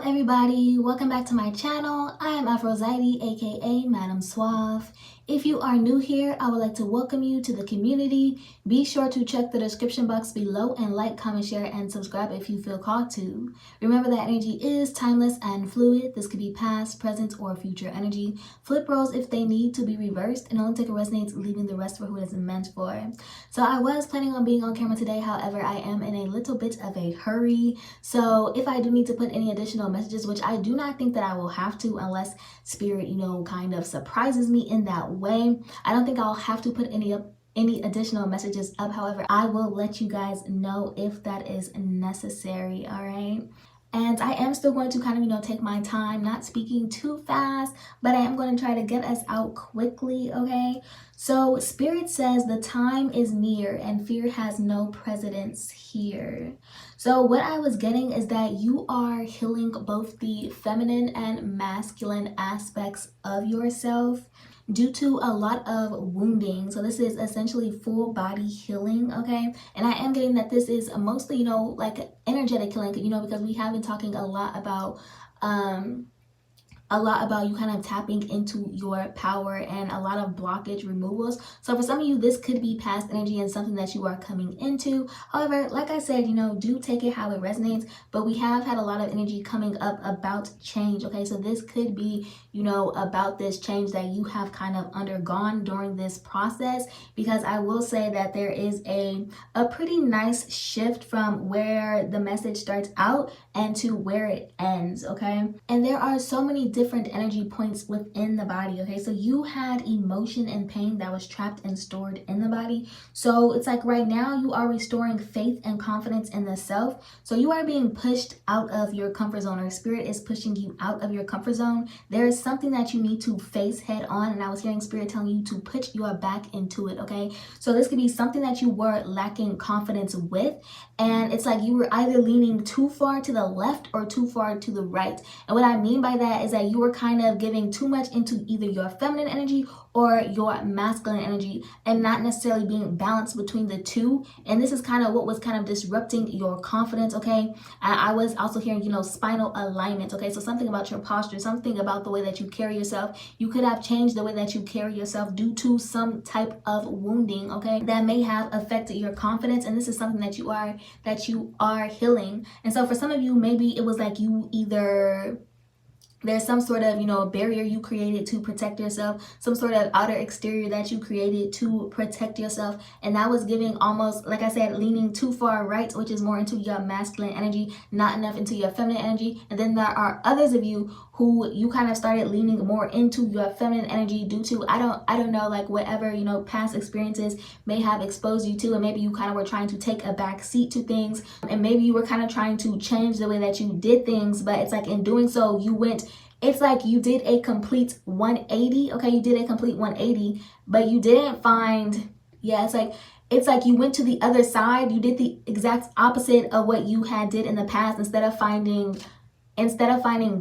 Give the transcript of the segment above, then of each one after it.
everybody, welcome back to my channel. I am Aphrodite, aka Madam Suave. If you are new here, I would like to welcome you to the community. Be sure to check the description box below and like, comment, share, and subscribe if you feel called to. Remember that energy is timeless and fluid. This could be past, present, or future energy. Flip roles if they need to be reversed, and only take what resonates, leaving the rest for who it is meant for. So I was planning on being on camera today, however, I am in a little bit of a hurry. So if I do need to put any additional messages, which I do not think that I will have to unless spirit, kind of surprises me in that way. I don't think I'll have to put any additional messages up. However, I will let you guys know if that is necessary. All right. And I am still going to kind of, take my time, not speaking too fast, but I am going to try to get us out quickly, okay? So Spirit says the time is near and fear has no precedence here. So what I was getting is that you are healing both the feminine and masculine aspects of yourself due to a lot of wounding. So this is essentially full body healing, okay? And I am getting that this is mostly, like energetic healing, because we have been talking a lot about you kind of tapping into your power and a lot of blockage removals. So for some of you, this could be past energy and something that you are coming into. However, like I said, do take it how it resonates, but we have had a lot of energy coming up about change, okay? So this could be, about this change that you have kind of undergone during this process, because I will say that there is a pretty nice shift from where the message starts out and to where it ends, okay? And there are so many different energy points within the body, okay? So you had emotion and pain that was trapped and stored in the body. So it's like right now you are restoring faith and confidence in the self. So you are being pushed out of your comfort zone, or spirit is pushing you out of your comfort zone. There is something that you need to face head on, and I was hearing spirit telling you to put your back into it, okay? So this could be something that you were lacking confidence with, and it's like you were either leaning too far to the left or too far to the right. And what I mean by that is that you were kind of giving too much into either your feminine energy or your masculine energy and not necessarily being balanced between the two. And this is kind of what was kind of disrupting your confidence, okay? I was also hearing, spinal alignment, okay? So something about your posture, something about the way that you carry yourself. You could have changed the way that you carry yourself due to some type of wounding, okay? That may have affected your confidence, and this is something that you are healing. And so for some of you, maybe it was like you either there's some sort of, barrier you created to protect yourself, some sort of outer exterior that you created to protect yourself. And that was giving almost, like I said, leaning too far right, which is more into your masculine energy, not enough into your feminine energy. And then there are others of you who you kind of started leaning more into your feminine energy due to, I don't know, like whatever, past experiences may have exposed you to. And maybe you kind of were trying to take a back seat to things. And maybe you were kind of trying to change the way that you did things. But it's like in doing so, it's like you did a complete 180, okay? You did a complete 180, but you didn't find, it's like you went to the other side. You did the exact opposite of what you had did in the past instead of finding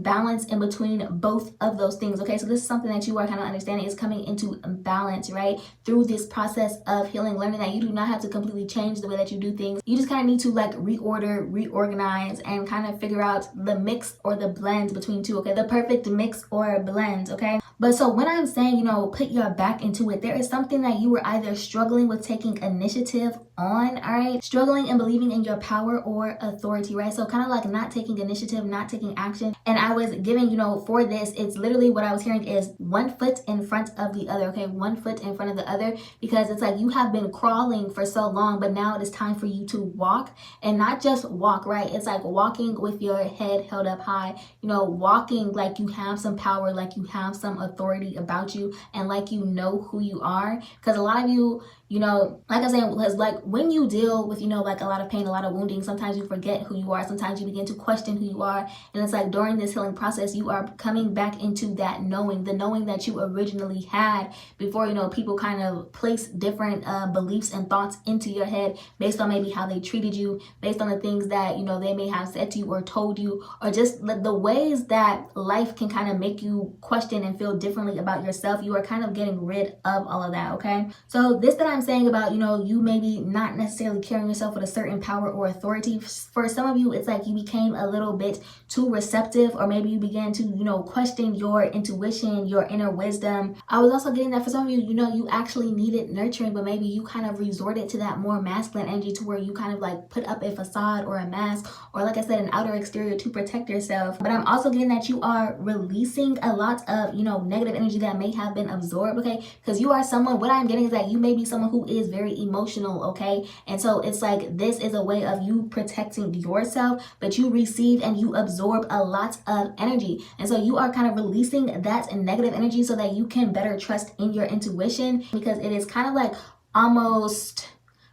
balance in between both of those things, okay? So this is something that you are kind of understanding is coming into balance, right? Through this process of healing, learning that you do not have to completely change the way that you do things. You just kind of need to like reorganize, and kind of figure out the mix or the blend between two, okay? The perfect mix or blend, okay? But so when I'm saying, put your back into it, there is something that you were either struggling with taking initiative on, all right? Struggling and believing in your power or authority, right? So kind of like not taking initiative, not taking action. And I was giving, for this, it's literally what I was hearing is one foot in front of the other, okay? One foot in front of the other, because it's like you have been crawling for so long, but now it is time for you to walk, and not just walk, right? It's like walking with your head held up high, walking like you have some power, like you have some authority about you, and like you know who you are. Because a lot of you, like I'm saying, because like when you deal with, like a lot of pain, a lot of wounding, sometimes you forget who you are. Sometimes you begin to question who you are. And it's like during this healing process, you are coming back into that knowing, the knowing that you originally had before, people kind of place different beliefs and thoughts into your head based on maybe how they treated you, based on the things that, they may have said to you or told you, or just the ways that life can kind of make you question and feel differently about yourself. You are kind of getting rid of all of that, okay? So this that I'm I'm saying about, you maybe not necessarily carrying yourself with a certain power or authority. For some of you, it's like you became a little bit too receptive, or maybe you began to, question your intuition, your inner wisdom. I was also getting that for some of you, you actually needed nurturing, but maybe you kind of resorted to that more masculine energy, to where you kind of like put up a facade or a mask, or like I said, an outer exterior to protect yourself. But I'm also getting that you are releasing a lot of, negative energy that may have been absorbed, okay? Because you are someone, what I'm getting is that you may be someone who is very emotional, okay? And so it's like this is a way of you protecting yourself, but you receive and you absorb a lot of energy. And so you are kind of releasing that negative energy so that you can better trust in your intuition, because it is kind of like almost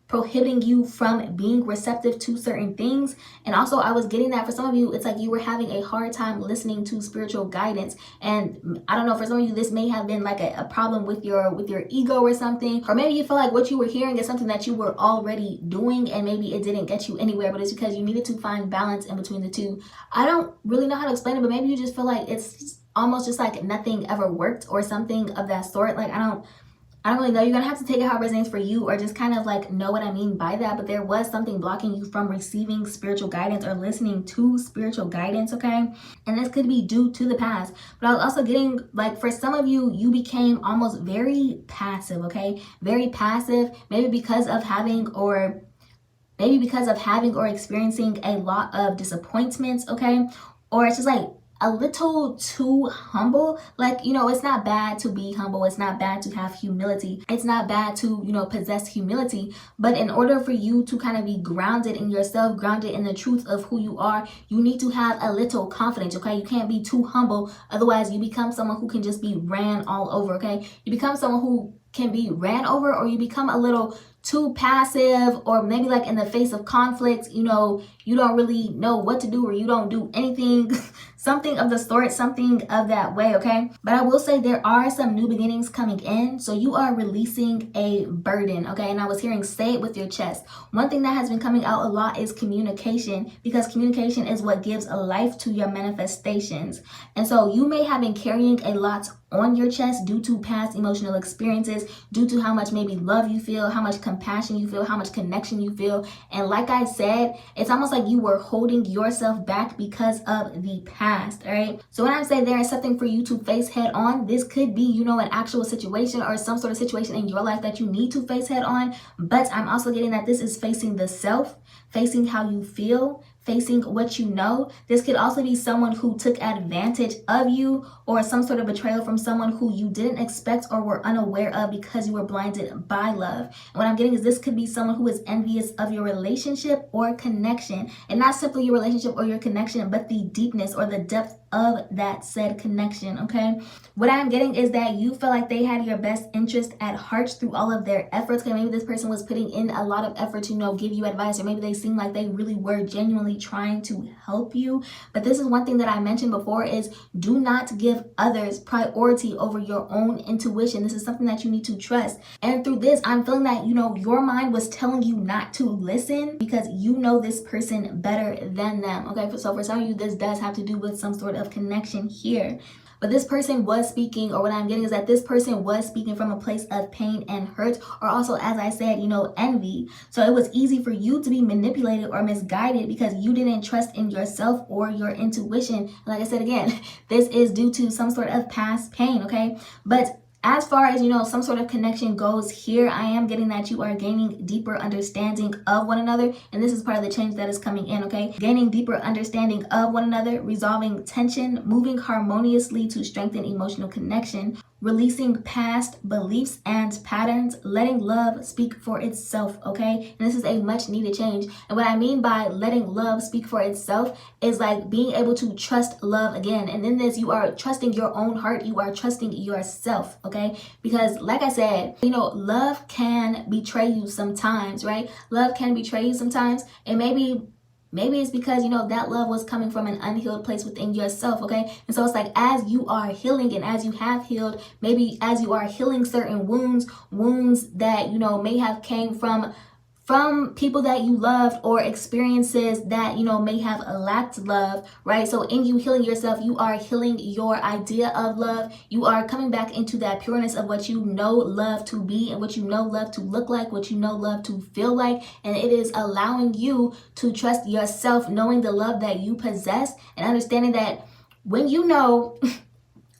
prohibiting you from being receptive to certain things. And also I was getting that for some of you, it's like you were having a hard time listening to spiritual guidance. And I don't know, for some of you, this may have been like a problem with your ego or something, or maybe you feel like what you were hearing is something that you were already doing and maybe it didn't get you anywhere, but it's because you needed to find balance in between the two. I don't really know how to explain it, but maybe you just feel like it's almost just like nothing ever worked or something of that sort. Like I don't really know. You're going to have to take it how it resonates for you, or just kind of like know what I mean by that. But there was something blocking you from receiving spiritual guidance or listening to spiritual guidance, okay? And this could be due to the past. But I was also getting like for some of you, you became almost very passive, okay? Very passive, maybe because of having or experiencing a lot of disappointments, okay? Or it's just like a little too humble. Like, it's not bad to be humble. It's not bad to have humility. It's not bad to, possess humility. But in order for you to kind of be grounded in yourself, grounded in the truth of who you are, you need to have a little confidence, okay? You can't be too humble. Otherwise, you become someone who can just be ran all over, okay? You become someone who can be ran over, or you become a little too passive, or maybe like in the face of conflict, you don't really know what to do, or you don't do anything, something of the sort, something of that way, okay? But I will say there are some new beginnings coming in, so you are releasing a burden, okay? And I was hearing say it with your chest. One thing that has been coming out a lot is communication, because communication is what gives a life to your manifestations. And so you may have been carrying a lot on your chest due to past emotional experiences, due to how much maybe love you feel, how much compassion you feel, how much connection you feel. And like I said, it's almost like you were holding yourself back because of the past, all right? So when I say there is something for you to face head on, this could be, an actual situation or some sort of situation in your life that you need to face head on. But I'm also getting that this is facing the self, facing how you feel, facing what you know. This could also be someone who took advantage of you, or some sort of betrayal from someone who you didn't expect or were unaware of because you were blinded by love. And what I'm getting is this could be someone who is envious of your relationship or connection, and not simply your relationship or your connection, but the deepness or the depth of that said connection, okay? What I'm getting is that you feel like they had your best interest at heart through all of their efforts. Okay, maybe this person was putting in a lot of effort to, give you advice, or maybe they seem like they really were genuinely trying to help you. But this is one thing that I mentioned before, is do not give others priority over your own intuition. This is something that you need to trust. And through this, I'm feeling that, your mind was telling you not to listen because you know this person better than them, okay? So for some of you, this does have to do with some sort of connection here. But this person was speaking, or what I'm getting is that this person was speaking from a place of pain and hurt, or also, as I said, envy. So it was easy for you to be manipulated or misguided because you didn't trust in yourself or your intuition. And like I said again, this is due to some sort of past pain, okay? But as far as, some sort of connection goes here, I am getting that you are gaining deeper understanding of one another. And this is part of the change that is coming in, okay? Gaining deeper understanding of one another, resolving tension, moving harmoniously to strengthen emotional connection, releasing past beliefs and patterns, letting love speak for itself, okay? And this is a much needed change. And what I mean by letting love speak for itself is like being able to trust love again. And in this, you are trusting your own heart. You are trusting yourself, okay? Because like I said, love can betray you sometimes, right? Love can betray you sometimes. And maybe it's because, that love was coming from an unhealed place within yourself, okay? And so it's like, as you are healing and as you have healed, maybe as you are healing certain wounds that, may have came from from people that you loved or experiences that, may have lacked love, right? So in you healing yourself, you are healing your idea of love. You are coming back into that pureness of what you know love to be and what you know love to look like, what you know love to feel like. And it is allowing you to trust yourself, knowing the love that you possess and understanding that when you know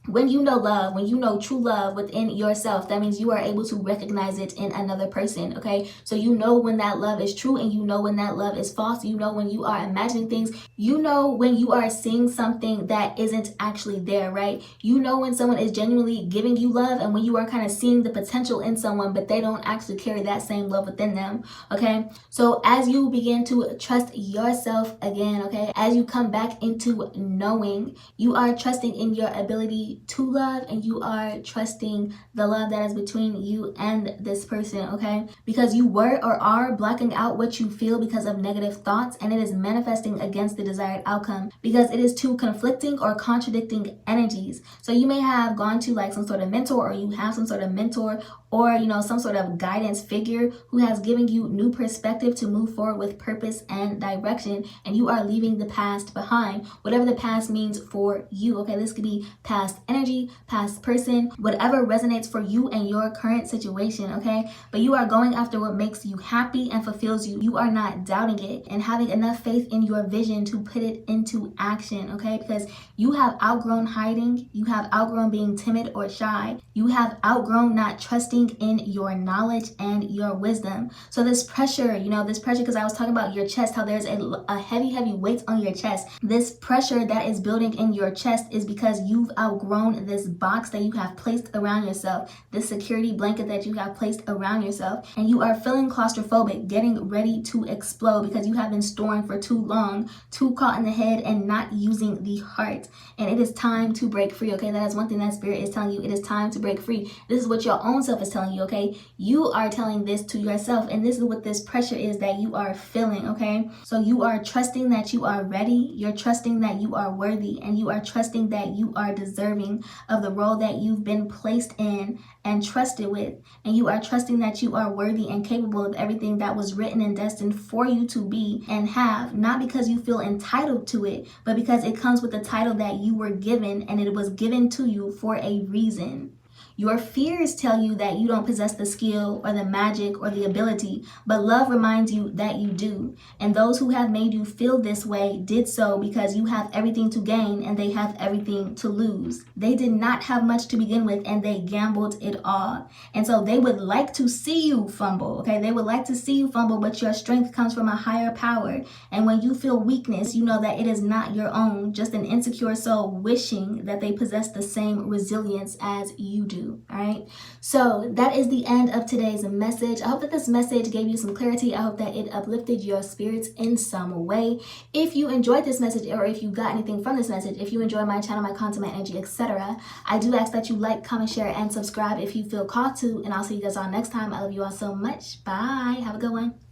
love, when you know true love within yourself, that means you are able to recognize it in another person, okay? So you know when that love is true and you know when that love is false. You know when you are imagining things. You know when you are seeing something that isn't actually there, right? You know when someone is genuinely giving you love and when you are kind of seeing the potential in someone, but they don't actually carry that same love within them, okay? So as you begin to trust yourself again, okay, as you come back into knowing, you are trusting in your ability to love and you are trusting the love that is between you and this person, okay? Because you were or are blocking out what you feel because of negative thoughts, and it is manifesting against the desired outcome because it is two conflicting or contradicting energies. So you may have gone to like some sort of mentor, or you have some sort of mentor, or some sort of guidance figure who has given you new perspective to move forward with purpose and direction, and you are leaving the past behind, whatever the past means for you, okay? This could be past energy, past person, whatever resonates for you and your current situation, okay? But you are going after what makes you happy and fulfills you. You are not doubting it and having enough faith in your vision to put it into action, okay? Because you have outgrown hiding, you have outgrown being timid or shy, you have outgrown not trusting in your knowledge and your wisdom. So this pressure, because I was talking about your chest, how there's a heavy weight on your chest. This pressure that is building in your chest is because you've outgrown this box that you have placed around yourself, this security blanket that you have placed around yourself, and you are feeling claustrophobic, getting ready to explode because you have been storing for too long, too caught in the head and not using the heart. And it is time to break free, okay? That is one thing that spirit is telling you. It is time to break free. This is what your own self is telling you, okay? You are telling this to yourself, and this is what this pressure is that you are feeling, okay? So you are trusting that you are ready, you're trusting that you are worthy, and you are trusting that you are deserving of the role that you've been placed in and trusted with, and you are trusting that you are worthy and capable of everything that was written and destined for you to be and have, not because you feel entitled to it, but because it comes with the title that you were given, and it was given to you for a reason. Your fears tell you that you don't possess the skill or the magic or the ability, but love reminds you that you do. And those who have made you feel this way did so because you have everything to gain and they have everything to lose. They did not have much to begin with and they gambled it all. And so they would like to see you fumble, okay? They would like to see you fumble, but your strength comes from a higher power. And when you feel weakness, you know that it is not your own, just an insecure soul wishing that they possess the same resilience as you do. All right, so that is the end of today's message. I hope that this message gave you some clarity. I hope that it uplifted your spirits in some way. If you enjoyed this message, or if you got anything from this message, if you enjoy my channel, my content, my energy, etc., I do ask that you like, comment, share, and subscribe if you feel called to, and I'll see you guys all next time. I love you all so much. Bye. Have a good one.